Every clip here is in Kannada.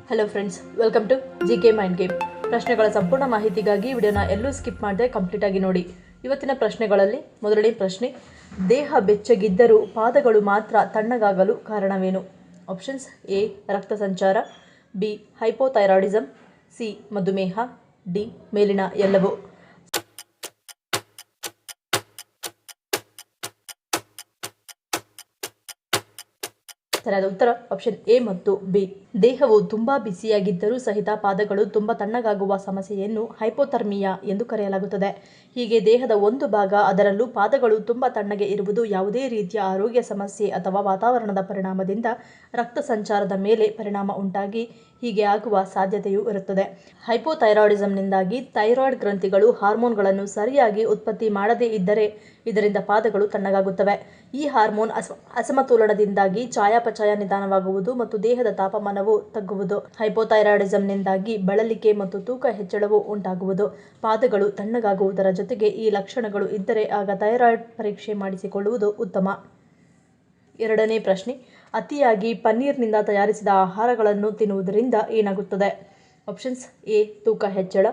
Hello friends, welcome to GK mind game. ಪ್ರಶ್ನೆಗಳ ಸಂಪೂರ್ಣ ಮಾಹಿತಿಗಾಗಿ ವಿಡಿಯೋನ ಎಲ್ಲೂ ಸ್ಕಿಪ್ ಮಾಡದೆ ಕಂಪ್ಲೀಟ್ ಆಗಿ ನೋಡಿ. ಇವತ್ತಿನ ಪ್ರಶ್ನೆಗಳಲ್ಲಿ ಮೊದಲನೇ ಪ್ರಶ್ನೆ, ದೇಹ ಬೆಚ್ಚಗಿದ್ದರೂ ಪಾದಗಳು ಮಾತ್ರ ತಣ್ಣಗಾಗಲು ಕಾರಣವೇನು? ಆಪ್ಷನ್ಸ್: ಎ ರಕ್ತ ಸಂಚಾರ, ಬಿ ಹೈಪೋಥೈರಾಯ್ಡಿಸಮ್, ಸಿ ಮಧುಮೇಹ, ಡಿ ಮೇಲಿನ ಎಲ್ಲವೂ. ಸರಿಯಾದ ಉತ್ತರ ಆಪ್ಷನ್ ಎ ಮತ್ತು ಬಿ. ದೇಹವು ತುಂಬಾ ಬಿಸಿಯಾಗಿದ್ದರೂ ಸಹಿತ ಪಾದಗಳು ತುಂಬಾ ತಣ್ಣಗಾಗುವ ಸಮಸ್ಯೆಯನ್ನು ಹೈಪೋಥರ್ಮಿಯಾ ಎಂದು ಕರೆಯಲಾಗುತ್ತದೆ. ಹೀಗೆ ದೇಹದ ಒಂದು ಭಾಗ, ಅದರಲ್ಲೂ ಪಾದಗಳು ತುಂಬಾ ತಣ್ಣಗೆ ಇರುವುದು ಯಾವುದೇ ರೀತಿಯ ಆರೋಗ್ಯ ಸಮಸ್ಯೆ ಅಥವಾ ವಾತಾವರಣದ ಪರಿಣಾಮದಿಂದ ರಕ್ತ ಸಂಚಾರದ ಮೇಲೆ ಪರಿಣಾಮ ಉಂಟಾಗಿ ಹೀಗೆ ಆಗುವ ಸಾಧ್ಯತೆಯೂ ಇರುತ್ತದೆ. ಹೈಪೋಥೈರಾಯ್ಡಿಸಂನಿಂದಾಗಿ ಥೈರಾಯ್ಡ್ ಗ್ರಂಥಿಗಳು ಹಾರ್ಮೋನ್ಗಳನ್ನು ಸರಿಯಾಗಿ ಉತ್ಪತ್ತಿ ಮಾಡದೇ ಇದ್ದರೆ ಇದರಿಂದ ಪಾದಗಳು ತಣ್ಣಗಾಗುತ್ತವೆ. ಈ ಹಾರ್ಮೋನ್ ಅಸಮತೋಲನದಿಂದಾಗಿ ಚಯಾಪಚಯ ನಿಧಾನವಾಗುವುದು ಮತ್ತು ದೇಹದ ತಾಪಮಾನವು ತಗ್ಗುವುದು. ಹೈಪೋಥೈರಾಯ್ಡಿಸಂನಿಂದಾಗಿ ಬಳಲಿಕೆ ಮತ್ತು ತೂಕ ಹೆಚ್ಚಳವು ಉಂಟಾಗುವುದು. ಪಾದಗಳು ತಣ್ಣಗಾಗುವುದರ ಜೊತೆಗೆ ಈ ಲಕ್ಷಣಗಳು ಇದ್ದರೆ ಆಗ ಥೈರಾಯ್ಡ್ ಪರೀಕ್ಷೆ ಮಾಡಿಸಿಕೊಳ್ಳುವುದು ಉತ್ತಮ. ಎರಡನೇ ಪ್ರಶ್ನೆ, ಅತಿಯಾಗಿ ಪನ್ನೀರ್ನಿಂದ ತಯಾರಿಸಿದ ಆಹಾರಗಳನ್ನು ತಿನ್ನುವುದರಿಂದ ಏನಾಗುತ್ತದೆ? ಆಪ್ಷನ್ಸ್: ಎ ತೂಕ ಹೆಚ್ಚಳ,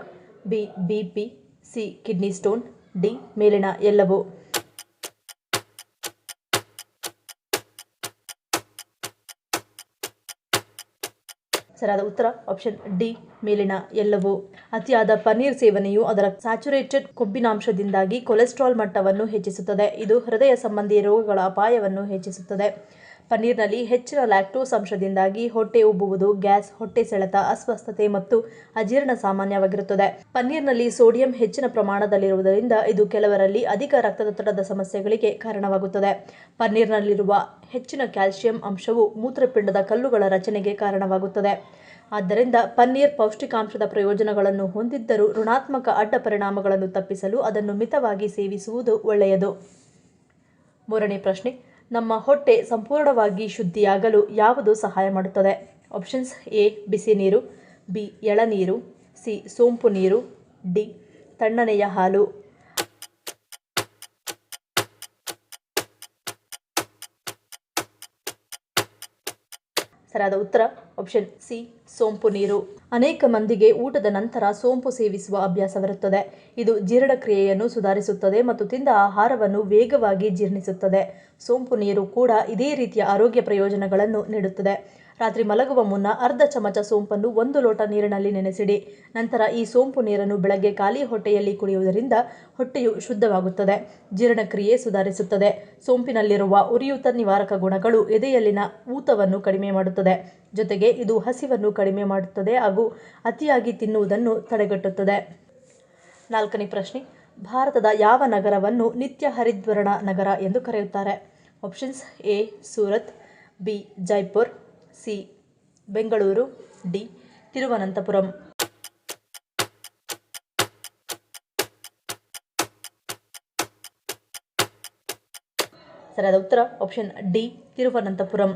B BP, C kidney stone, D ಮೇಲಿನ ಎಲ್ಲವೂ. ಸರಿಯಾದ ಉತ್ತರ ಆಪ್ಷನ್ ಡಿ ಮೇಲಿನ ಎಲ್ಲವೂ. ಅತಿಯಾದ ಪನ್ನೀರ್ ಸೇವನೆಯು ಅದರ ಸ್ಯಾಚುರೇಟೆಡ್ ಕೊಬ್ಬಿನಾಂಶದಿಂದಾಗಿ ಕೊಲೆಸ್ಟ್ರಾಲ್ ಮಟ್ಟವನ್ನು ಹೆಚ್ಚಿಸುತ್ತದೆ. ಇದು ಹೃದಯ ಸಂಬಂಧಿ ರೋಗಗಳ ಅಪಾಯವನ್ನು ಹೆಚ್ಚಿಸುತ್ತದೆ. ಪನ್ನೀರ್ನಲ್ಲಿ ಹೆಚ್ಚಿನ ಲ್ಯಾಕ್ಟೋಸ್ ಅಂಶದಿಂದಾಗಿ ಹೊಟ್ಟೆ ಉಬ್ಬುವುದು, ಗ್ಯಾಸ್, ಹೊಟ್ಟೆ ಸೆಳೆತ, ಅಸ್ವಸ್ಥತೆ ಮತ್ತು ಅಜೀರ್ಣ ಸಾಮಾನ್ಯವಾಗಿರುತ್ತದೆ. ಪನ್ನೀರ್ನಲ್ಲಿ ಸೋಡಿಯಂ ಹೆಚ್ಚಿನ ಪ್ರಮಾಣದಲ್ಲಿರುವುದರಿಂದ ಇದು ಕೆಲವರಲ್ಲಿ ಅಧಿಕ ರಕ್ತದೊತ್ತಡದ ಸಮಸ್ಯೆಗಳಿಗೆ ಕಾರಣವಾಗುತ್ತದೆ. ಪನ್ನೀರ್ನಲ್ಲಿರುವ ಹೆಚ್ಚಿನ ಕ್ಯಾಲ್ಸಿಯಂ ಅಂಶವು ಮೂತ್ರಪಿಂಡದ ಕಲ್ಲುಗಳ ರಚನೆಗೆ ಕಾರಣವಾಗುತ್ತದೆ. ಆದ್ದರಿಂದ ಪನ್ನೀರ್ ಪೌಷ್ಟಿಕಾಂಶದ ಪ್ರಯೋಜನಗಳನ್ನು ಹೊಂದಿದ್ದರೂ ಋಣಾತ್ಮಕ ಅಡ್ಡ ಪರಿಣಾಮಗಳನ್ನು ತಪ್ಪಿಸಲು ಅದನ್ನು ಮಿತವಾಗಿ ಸೇವಿಸುವುದು ಒಳ್ಳೆಯದು. ಮೂರನೇ ಪ್ರಶ್ನೆ, ನಮ್ಮ ಹೊಟ್ಟೆ ಸಂಪೂರ್ಣವಾಗಿ ಶುದ್ಧಿಯಾಗಲು ಯಾವುದು ಸಹಾಯ ಮಾಡುತ್ತದೆ? ಆಪ್ಷನ್ಸ್: ಎ ಬಿಸಿ ನೀರು, ಬಿ ಎಳನೀರು, ಸಿ ಸೋಂಪು ನೀರು, ಡಿ ತಣ್ಣನೆಯ ಹಾಲು. ಸರಿಯಾದ ಉತ್ತರ ಆಪ್ಷನ್ ಸಿ ಸೋಂಪು ನೀರು. ಅನೇಕ ಮಂದಿಗೆ ಊಟದ ನಂತರ ಸೋಂಪು ಸೇವಿಸುವ ಅಭ್ಯಾಸವಿರುತ್ತದೆ. ಇದು ಜೀರ್ಣಕ್ರಿಯೆಯನ್ನು ಸುಧಾರಿಸುತ್ತದೆ ಮತ್ತು ತಿಂದ ಆಹಾರವನ್ನು ವೇಗವಾಗಿ ಜೀರ್ಣಿಸುತ್ತದೆ. ಸೋಂಪು ನೀರು ಕೂಡ ಇದೇ ರೀತಿಯ ಆರೋಗ್ಯ ಪ್ರಯೋಜನಗಳನ್ನು ನೀಡುತ್ತದೆ. ರಾತ್ರಿ ಮಲಗುವ ಮುನ್ನ ಅರ್ಧ ಚಮಚ ಸೋಂಪನ್ನು 1 ಲೋಟ ನೀರಿನಲ್ಲಿ ನೆನೆಸಿಡಿ. ನಂತರ ಈ ಸೋಂಪು ನೀರನ್ನು ಬೆಳಗ್ಗೆ ಖಾಲಿ ಹೊಟ್ಟೆಯಲ್ಲಿ ಕುಡಿಯುವುದರಿಂದ ಹೊಟ್ಟೆಯು ಶುದ್ಧವಾಗುತ್ತದೆ, ಜೀರ್ಣಕ್ರಿಯೆ ಸುಧಾರಿಸುತ್ತದೆ. ಸೋಂಪಿನಲ್ಲಿರುವ ಉರಿಯೂತ ನಿವಾರಕ ಗುಣಗಳು ಎದೆಯಲ್ಲಿನ ಊತವನ್ನು ಕಡಿಮೆ ಮಾಡುತ್ತದೆ. ಜೊತೆಗೆ ಇದು ಹಸಿವನ್ನು ಕಡಿಮೆ ಮಾಡುತ್ತದೆ ಹಾಗೂ ಅತಿಯಾಗಿ ತಿನ್ನುವುದನ್ನು ತಡೆಗಟ್ಟುತ್ತದೆ. ನಾಲ್ಕನೇ ಪ್ರಶ್ನೆ, ಭಾರತದ ಯಾವ ನಗರವನ್ನು ನಿತ್ಯ ಹರಿದ್ವರ್ಣ ನಗರ ಎಂದು ಕರೆಯುತ್ತಾರೆ? Options: A Surat, B Jaipur, C Bengaluru, D Thiruvananthapuram. ಸರಿಯಾದ ಉತ್ತರ ಆಪ್ಷನ್ ಡಿ ತಿರುವನಂತಪುರಂ.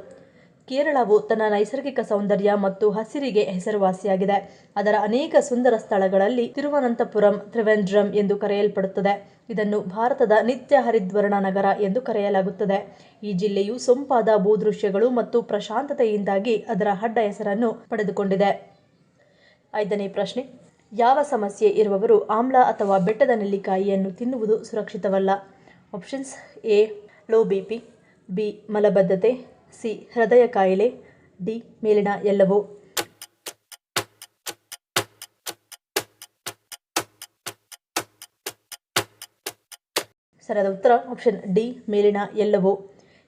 ಕೇರಳವು ತನ್ನ ನೈಸರ್ಗಿಕ ಸೌಂದರ್ಯ ಮತ್ತು ಹಸಿರಿಗೆ ಹೆಸರುವಾಸಿಯಾಗಿದೆ. ಅದರ ಅನೇಕ ಸುಂದರ ಸ್ಥಳಗಳಲ್ಲಿ ತಿರುವನಂತಪುರಂ ತ್ರಿವೆಂಡ್ರಮ್ ಎಂದು ಕರೆಯಲ್ಪಡುತ್ತದೆ. ಇದನ್ನು ಭಾರತದ ನಿತ್ಯ ಹರಿದ್ವರ್ಣ ನಗರ ಎಂದು ಕರೆಯಲಾಗುತ್ತದೆ. ಈ ಜಿಲ್ಲೆಯು ಸೊಂಪಾದ ಭೂದೃಶ್ಯಗಳು ಮತ್ತು ಪ್ರಶಾಂತತೆಯಿಂದಾಗಿ ಅದರ ಅಡ್ಡ ಹೆಸರನ್ನು ಪಡೆದುಕೊಂಡಿದೆ. ಐದನೇ ಪ್ರಶ್ನೆ, ಯಾವ ಸಮಸ್ಯೆ ಇರುವವರು ಆಮ್ಲ ಅಥವಾ ಬೆಟ್ಟದ ನೆಲ್ಲಿಕಾಯಿಯನ್ನು ತಿನ್ನುವುದು ಸುರಕ್ಷಿತವಲ್ಲ? Options: A low BP, B ಮಲಬದ್ಧತೆ, ಸಿ ಹೃದಯ ಕಾಯಿಲೆ, ಡಿ ಮೇಲಿನ ಎಲ್ಲವೂ. ಸರಿಯಾದ ಉತ್ತರ ಆಪ್ಷನ್ ಡಿ ಮೇಲಿನ ಎಲ್ಲವೂ.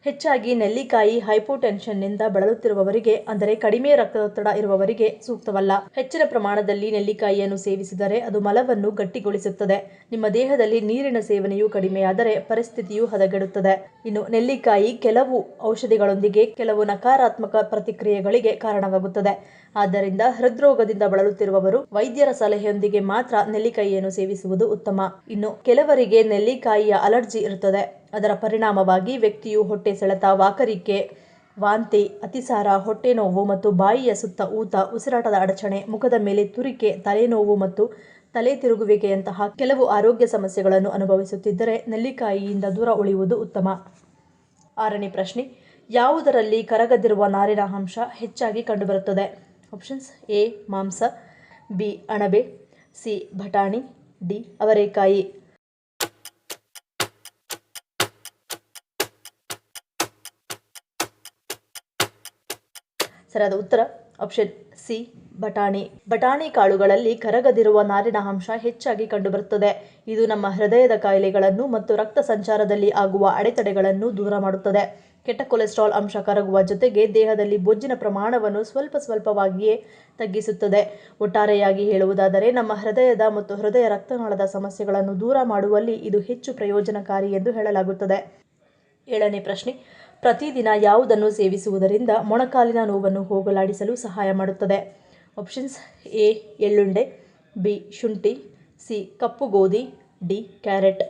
ಹೆಚ್ಚಾಗಿ ನೆಲ್ಲಿಕಾಯಿ ಹೈಪೋಟೆನ್ಷನ್ನಿಂದ ಬಳಲುತ್ತಿರುವವರಿಗೆ, ಅಂದರೆ ಕಡಿಮೆ ರಕ್ತದೊತ್ತಡ ಇರುವವರಿಗೆ ಸೂಕ್ತವಲ್ಲ. ಹೆಚ್ಚಿನ ಪ್ರಮಾಣದಲ್ಲಿ ನೆಲ್ಲಿಕಾಯಿಯನ್ನು ಸೇವಿಸಿದರೆ ಅದು ಮಲವನ್ನು ಗಟ್ಟಿಗೊಳಿಸುತ್ತದೆ. ನಿಮ್ಮ ದೇಹದಲ್ಲಿ ನೀರಿನ ಸೇವನೆಯು ಕಡಿಮೆಯಾದರೆ ಪರಿಸ್ಥಿತಿಯು ಹದಗೆಡುತ್ತದೆ. ಇನ್ನು ನೆಲ್ಲಿಕಾಯಿ ಕೆಲವು ಔಷಧಿಗಳೊಂದಿಗೆ ಕೆಲವು ನಕಾರಾತ್ಮಕ ಪ್ರತಿಕ್ರಿಯೆಗಳಿಗೆ ಕಾರಣವಾಗುತ್ತದೆ. ಆದ್ದರಿಂದ ಹೃದ್ರೋಗದಿಂದ ಬಳಲುತ್ತಿರುವವರು ವೈದ್ಯರ ಸಲಹೆಯೊಂದಿಗೆ ಮಾತ್ರ ನೆಲ್ಲಿಕಾಯಿಯನ್ನು ಸೇವಿಸುವುದು ಉತ್ತಮ. ಇನ್ನು ಕೆಲವರಿಗೆ ನೆಲ್ಲಿಕಾಯಿಯ ಅಲರ್ಜಿ ಇರುತ್ತದೆ. ಅದರ ಪರಿಣಾಮವಾಗಿ ವ್ಯಕ್ತಿಯು ಹೊಟ್ಟೆ ಸೆಳೆತ, ವಾಕರಿಕೆ, ವಾಂತಿ, ಅತಿಸಾರ, ಹೊಟ್ಟೆ ನೋವು ಮತ್ತು ಬಾಯಿಯ ಸುತ್ತ ಊತ, ಉಸಿರಾಟದ ಅಡಚಣೆ, ಮುಖದ ಮೇಲೆ ತುರಿಕೆ, ತಲೆನೋವು ಮತ್ತು ತಲೆ ತಿರುಗುವಿಕೆಯಂತಹ ಕೆಲವು ಆರೋಗ್ಯ ಸಮಸ್ಯೆಗಳನ್ನು ಅನುಭವಿಸುತ್ತಿದ್ದರೆ ನೆಲ್ಲಿಕಾಯಿಯಿಂದ ದೂರ ಉಳಿಯುವುದು ಉತ್ತಮ. ಆರನೇ ಪ್ರಶ್ನೆ, ಯಾವುದರಲ್ಲಿ ಕರಗದಿರುವ ನಾರಿನ ಅಂಶ ಹೆಚ್ಚಾಗಿ ಕಂಡುಬರುತ್ತದೆ? ಆಪ್ಷನ್ಸ್ ಎ ಮಾಂಸ, ಬಿ ಅಣಬೆ, ಸಿ ಬಟಾಣಿ, ಡಿ ಅವರೆಕಾಯಿ. ಸರಿಯಾದ ಉತ್ತರ ಆಪ್ಷನ್ ಸಿ ಬಟಾಣಿ. ಬಟಾಣಿ ಕಾಳುಗಳಲ್ಲಿ ಕರಗದಿರುವ ನಾರಿನ ಅಂಶ ಹೆಚ್ಚಾಗಿ ಕಂಡುಬರುತ್ತದೆ. ಇದು ನಮ್ಮ ಹೃದಯದ ಕಾಯಿಲೆಗಳನ್ನು ಮತ್ತು ರಕ್ತ ಸಂಚಾರದಲ್ಲಿ ಆಗುವ ಅಡೆತಡೆಗಳನ್ನು ದೂರ ಮಾಡುತ್ತದೆ. ಕೆಟ್ಟ ಕೊಲೆಸ್ಟ್ರಾಲ್ ಅಂಶ ಕರಗುವ ಜೊತೆಗೆ ದೇಹದಲ್ಲಿ ಬೊಜ್ಜಿನ ಪ್ರಮಾಣವನ್ನು ಸ್ವಲ್ಪವಾಗಿಯೇ ತಗ್ಗಿಸುತ್ತದೆ. ಒಟ್ಟಾರೆಯಾಗಿ ಹೇಳುವುದಾದರೆ ನಮ್ಮ ಹೃದಯದ ಮತ್ತು ಹೃದಯ ರಕ್ತನಾಳದ ಸಮಸ್ಯೆಗಳನ್ನು ದೂರ ಮಾಡುವಲ್ಲಿ ಇದು ಹೆಚ್ಚು ಪ್ರಯೋಜನಕಾರಿ ಎಂದು ಹೇಳಲಾಗುತ್ತದೆ. 7ನೇ ಪ್ರಶ್ನೆ, ಪ್ರತಿದಿನ ಯಾವುದನ್ನು ಸೇವಿಸುವುದರಿಂದ ಮೊಣಕಾಲಿನ ನೋವನ್ನು ಹೋಗಲಾಡಿಸಲು ಸಹಾಯ ಮಾಡುತ್ತದೆ? ಆಪ್ಷನ್ಸ್ ಎ ಎಳ್ಳುಂಡೆ, ಬಿ ಶುಂಠಿ, ಸಿ ಕಪ್ಪು ಗೋಧಿ, ಡಿ ಕ್ಯಾರೆಟ್.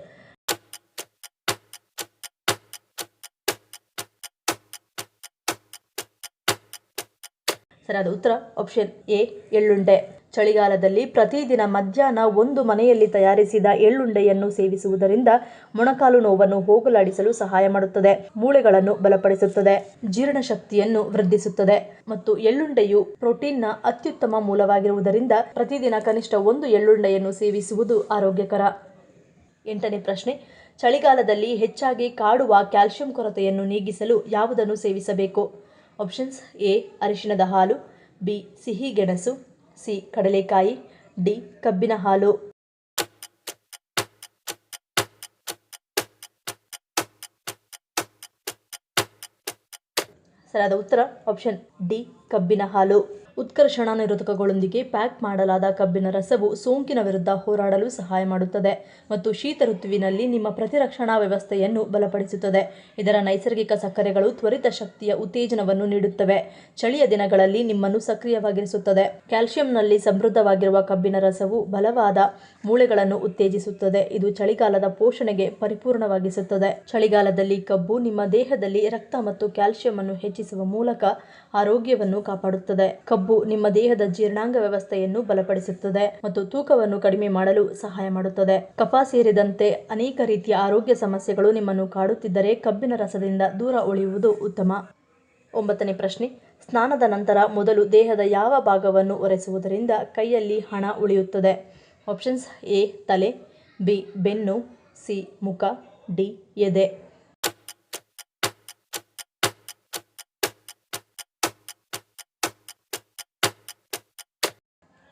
ಸರಿಯಾದ ಉತ್ತರ ಆಪ್ಷನ್ ಎ ಎಳ್ಳುಂಡೆ. ಚಳಿಗಾಲದಲ್ಲಿ ಪ್ರತಿದಿನ ಮಧ್ಯಾಹ್ನ ಒಂದು ಮನೆಯಲ್ಲಿ ತಯಾರಿಸಿದ ಎಳ್ಳುಂಡೆಯನ್ನು ಸೇವಿಸುವುದರಿಂದ ಮೊಣಕಾಲು ನೋವನ್ನು ಹೋಗಲಾಡಿಸಲು ಸಹಾಯ ಮಾಡುತ್ತದೆ, ಮೂಳೆಗಳನ್ನು ಬಲಪಡಿಸುತ್ತದೆ, ಜೀರ್ಣಶಕ್ತಿಯನ್ನು ವೃದ್ಧಿಸುತ್ತದೆ ಮತ್ತು ಎಳ್ಳುಂಡೆಯು ಪ್ರೋಟೀನ್ನ ಅತ್ಯುತ್ತಮ ಮೂಲವಾಗಿರುವುದರಿಂದ ಪ್ರತಿದಿನ ಕನಿಷ್ಠ ಒಂದು ಎಳ್ಳುಂಡೆಯನ್ನು ಸೇವಿಸುವುದು ಆರೋಗ್ಯಕರ. 8ನೇ ಪ್ರಶ್ನೆ, ಚಳಿಗಾಲದಲ್ಲಿ ಹೆಚ್ಚಾಗಿ ಕಾಡುವ ಕ್ಯಾಲ್ಸಿಯಂ ಕೊರತೆಯನ್ನು ನೀಗಿಸಲು ಯಾವುದನ್ನು ಸೇವಿಸಬೇಕು? ಆಪ್ಷನ್ಸ್ ಎ ಅರಿಶಿಣದ ಹಾಲು, ಬಿ ಸಿಹಿ ಗೆಣಸು, ಸಿ ಕಡಲೆಕಾಯಿ, ಡಿ ಕಬ್ಬಿನ ಹಾಲು. ಸರಿಯಾದ ಉತ್ತರ ಆಪ್ಷನ್ ಡಿ ಕಬ್ಬಿನ ಹಾಲು. ಉತ್ಕರ್ಷಣ ನಿರೋಧಕಗಳೊಂದಿಗೆ ಪ್ಯಾಕ್ ಮಾಡಲಾದ ಕಬ್ಬಿನ ರಸವು ಸೋಂಕಿನ ವಿರುದ್ಧ ಹೋರಾಡಲು ಸಹಾಯ ಮಾಡುತ್ತದೆ ಮತ್ತು ಶೀತ ಋತುವಿನಲ್ಲಿ ನಿಮ್ಮ ಪ್ರತಿರಕ್ಷಣಾ ವ್ಯವಸ್ಥೆಯನ್ನು ಬಲಪಡಿಸುತ್ತದೆ. ಇದರ ನೈಸರ್ಗಿಕ ಸಕ್ಕರೆಗಳು ತ್ವರಿತ ಶಕ್ತಿಯ ಉತ್ತೇಜನವನ್ನು ನೀಡುತ್ತವೆ, ಚಳಿಯ ದಿನಗಳಲ್ಲಿ ನಿಮ್ಮನ್ನು ಸಕ್ರಿಯವಾಗಿರಿಸುತ್ತದೆ. ಕ್ಯಾಲ್ಸಿಯಂನಲ್ಲಿ ಸಮೃದ್ಧವಾಗಿರುವ ಕಬ್ಬಿನ ರಸವು ಬಲವಾದ ಮೂಳೆಗಳನ್ನು ಉತ್ತೇಜಿಸುತ್ತದೆ, ಇದು ಚಳಿಗಾಲದ ಪೋಷಣೆಗೆ ಪರಿಪೂರ್ಣವಾಗಿಸುತ್ತದೆ. ಚಳಿಗಾಲದಲ್ಲಿ ಕಬ್ಬು ನಿಮ್ಮ ದೇಹದಲ್ಲಿ ರಕ್ತ ಮತ್ತು ಕ್ಯಾಲ್ಸಿಯಂ ಅನ್ನು ಹೆಚ್ಚಿಸುವ ಮೂಲಕ ಆರೋಗ್ಯವನ್ನು ಕಾಪಾಡುತ್ತದೆ. ಕಬ್ಬು ನಿಮ್ಮ ದೇಹದ ಜೀರ್ಣಾಂಗ ವ್ಯವಸ್ಥೆಯನ್ನು ಬಲಪಡಿಸುತ್ತದೆ ಮತ್ತು ತೂಕವನ್ನು ಕಡಿಮೆ ಮಾಡಲು ಸಹಾಯ ಮಾಡುತ್ತದೆ. ಕಫ ಸೇರಿದಂತೆ ಅನೇಕ ರೀತಿಯ ಆರೋಗ್ಯ ಸಮಸ್ಯೆಗಳು ನಿಮ್ಮನ್ನು ಕಾಡುತ್ತಿದ್ದರೆ ಕಬ್ಬಿನ ರಸದಿಂದ ದೂರ ಉಳಿಯುವುದು ಉತ್ತಮ. 9ನೇ ಪ್ರಶ್ನೆ, ಸ್ನಾನದ ನಂತರ ಮೊದಲು ದೇಹದ ಯಾವ ಭಾಗವನ್ನು ಒರೆಸುವುದರಿಂದ ಕೈಯಲ್ಲಿ ಹಣ ಉಳಿಯುತ್ತದೆ? ಆಪ್ಷನ್ಸ್ ಎ ತಲೆ, ಬಿ ಬೆನ್ನು, ಸಿ ಮುಖ, ಡಿ ಎದೆ.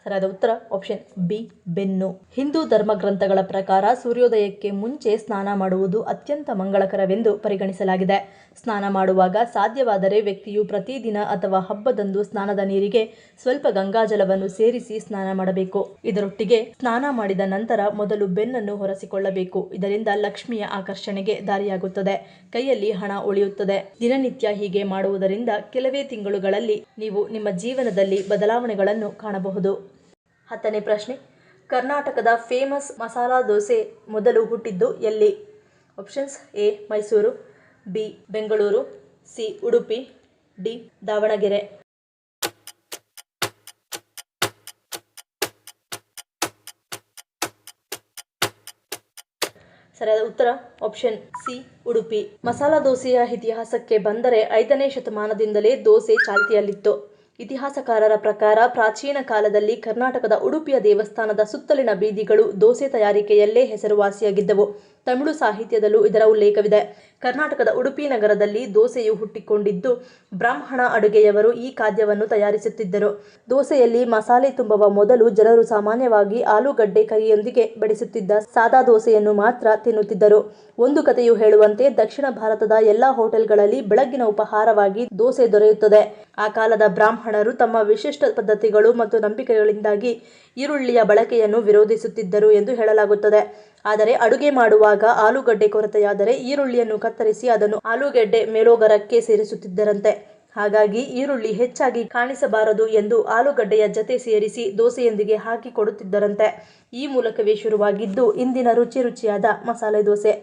ಸರಿಯಾದ ಉತ್ತರ ಆಪ್ಷನ್ ಬಿ ಬೆನ್ನು. ಹಿಂದೂ ಧರ್ಮ ಗ್ರಂಥಗಳ ಪ್ರಕಾರ ಸೂರ್ಯೋದಯಕ್ಕೆ ಮುಂಚೆ ಸ್ನಾನ ಮಾಡುವುದು ಅತ್ಯಂತ ಮಂಗಳಕರವೆಂದು ಪರಿಗಣಿಸಲಾಗಿದೆ. ಸ್ನಾನ ಮಾಡುವಾಗ ಸಾಧ್ಯವಾದರೆ ವ್ಯಕ್ತಿಯು ಪ್ರತಿದಿನ ಅಥವಾ ಹಬ್ಬದಂದು ಸ್ನಾನದ ನೀರಿಗೆ ಸ್ವಲ್ಪ ಗಂಗಾಜಲವನ್ನು ಸೇರಿಸಿ ಸ್ನಾನ ಮಾಡಬೇಕು. ಇದರೊಟ್ಟಿಗೆ ಸ್ನಾನ ಮಾಡಿದ ನಂತರ ಮೊದಲು ಬೆನ್ನನ್ನು ಒರೆಸಿಕೊಳ್ಳಬೇಕು. ಇದರಿಂದ ಲಕ್ಷ್ಮಿಯ ಆಕರ್ಷಣೆಗೆ ದಾರಿಯಾಗುತ್ತದೆ, ಕೈಯಲ್ಲಿ ಹಣ ಉಳಿಯುತ್ತದೆ. ದಿನನಿತ್ಯ ಹೀಗೆ ಮಾಡುವುದರಿಂದ ಕೆಲವೇ ತಿಂಗಳುಗಳಲ್ಲಿ ನೀವು ನಿಮ್ಮ ಜೀವನದಲ್ಲಿ ಬದಲಾವಣೆಗಳನ್ನು ಕಾಣಬಹುದು. 10ನೇ ಪ್ರಶ್ನೆ, ಕರ್ನಾಟಕದ ಫೇಮಸ್ ಮಸಾಲಾ ದೋಸೆ ಮೊದಲು ಹುಟ್ಟಿದ್ದು ಎಲ್ಲಿ? Options A Mysuru, B Bengaluru, C Udupi, D Davanagere. ಸರಿಯಾದ ಉತ್ತರ ಆಪ್ಷನ್ ಸಿ ಉಡುಪಿ. ಮಸಾಲಾ ದೋಸೆಯ ಇತಿಹಾಸಕ್ಕೆ ಬಂದರೆ 5ನೇ ಶತಮಾನದಿಂದಲೇ ದೋಸೆ ಚಾಲ್ತಿಯಲ್ಲಿತ್ತು. ಇತಿಹಾಸಕಾರರ ಪ್ರಕಾರ ಪ್ರಾಚೀನ ಕಾಲದಲ್ಲಿ ಕರ್ನಾಟಕದ ಉಡುಪಿಯ ದೇವಸ್ಥಾನದ ಸುತ್ತಲಿನ ಬೀದಿಗಳು ದೋಸೆ ತಯಾರಿಕೆಯಲ್ಲೇ ಹೆಸರುವಾಸಿಯಾಗಿದ್ದವು. ತಮಿಳು ಸಾಹಿತ್ಯದಲ್ಲೂ ಇದರ ಉಲ್ಲೇಖವಿದೆ. ಕರ್ನಾಟಕದ ಉಡುಪಿ ನಗರದಲ್ಲಿ ದೋಸೆಯು ಹುಟ್ಟಿಕೊಂಡಿದ್ದು ಬ್ರಾಹ್ಮಣ ಅಡುಗೆಯವರು ಈ ಖಾದ್ಯವನ್ನು ತಯಾರಿಸುತ್ತಿದ್ದರು. ದೋಸೆಯಲ್ಲಿ ಮಸಾಲೆ ತುಂಬುವ ಮೊದಲು ಜನರು ಸಾಮಾನ್ಯವಾಗಿ ಆಲೂಗಡ್ಡೆ ಕರಿಯೊಂದಿಗೆ ಬಡಿಸುತ್ತಿದ್ದ ಸಾದಾ ದೋಸೆಯನ್ನು ಮಾತ್ರ ತಿನ್ನುತ್ತಿದ್ದರು. ಒಂದು ಕಥೆಯು ಹೇಳುವಂತೆ ದಕ್ಷಿಣ ಭಾರತದ ಎಲ್ಲ ಹೋಟೆಲ್ಗಳಲ್ಲಿ ಬೆಳಗ್ಗಿನ ಉಪಹಾರವಾಗಿ ದೋಸೆ ದೊರೆಯುತ್ತದೆ. ಆ ಕಾಲದ ಬ್ರಾಹ್ಮಣರು ತಮ್ಮ ವಿಶಿಷ್ಟ ಪದ್ಧತಿಗಳು ಮತ್ತು ನಂಬಿಕೆಗಳಿಂದಾಗಿ ಈರುಳ್ಳಿಯ ಬಳಕೆಯನ್ನು ವಿರೋಧಿಸುತ್ತಿದ್ದರು ಎಂದು ಹೇಳಲಾಗುತ್ತದೆ. ಆದರೆ ಅಡುಗೆ ಮಾಡುವಾಗ ಆಲೂಗಡ್ಡೆ ಕೊರತೆಯಾದರೆ ಈರುಳ್ಳಿಯನ್ನು ಕತ್ತರಿಸಿ ಅದನ್ನು ಆಲೂಗೆಡ್ಡೆ ಮೇಲೋಗರಕ್ಕೆ ಸೇರಿಸುತ್ತಿದ್ದರಂತೆ. ಹಾಗಾಗಿ ಈರುಳ್ಳಿ ಹೆಚ್ಚಾಗಿ ಕಾಣಿಸಬಾರದು ಎಂದು ಆಲೂಗಡ್ಡೆಯ ಜತೆ ಸೇರಿಸಿ ದೋಸೆಯೊಂದಿಗೆ ಹಾಕಿ ಕೊಡುತ್ತಿದ್ದರಂತೆ. ಈ ಮೂಲಕವೇ ಶುರುವಾಗಿದ್ದು ಇಂದಿನ ರುಚಿಯಾದ ಮಸಾಲೆ ದೋಸೆ.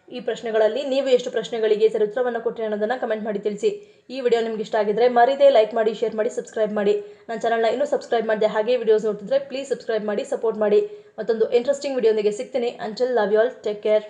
ಈ ಪ್ರಶ್ನೆಗಳಲ್ಲಿ ನೀವು ಎಷ್ಟು ಪ್ರಶ್ನೆಗಳಿಗೆ ಸರಿ ಉತ್ತರವನ್ನು ಕೊಟ್ಟಿರಿ ಅನ್ನೋದನ್ನು ಕಮೆಂಟ್ ಮಾಡಿ ತಿಳಿಸಿ. ಈ ವಿಡಿಯೋ ನಿಮ್ಗೆ ಇಷ್ಟ ಆಗಿದ್ರೆ ಮರಿದೇ ಲೈಕ್ ಮಾಡಿ, ಶೇರ್ ಮಾಡಿ, ಸಬ್ಸ್ಕ್ರೈಬ್ ಮಾಡಿ. ನನ್ನ ಚಾನಲ್ನ ಇನ್ನೂ ಸಬ್ಸ್ಕ್ರೈಬ್ ಮಾಡಿದೆ ಹಾಗೆ ವಿಡಿಯೋಸ್ ನೋಡ್ತಿದ್ರೆ ಪ್ಲೀಸ್ ಸಬ್ಸ್ಕ್ರೈಬ್ ಮಾಡಿ, ಸಪೋರ್ಟ್ ಮಾಡಿ. ಮತ್ತೊಂದು ಇಂಟ್ರೆಸ್ಟಿಂಗ್ ವಿಡಿಯೋನಿಗೆ ಸಿಗ್ತೀನಿ. Until love you all, take care.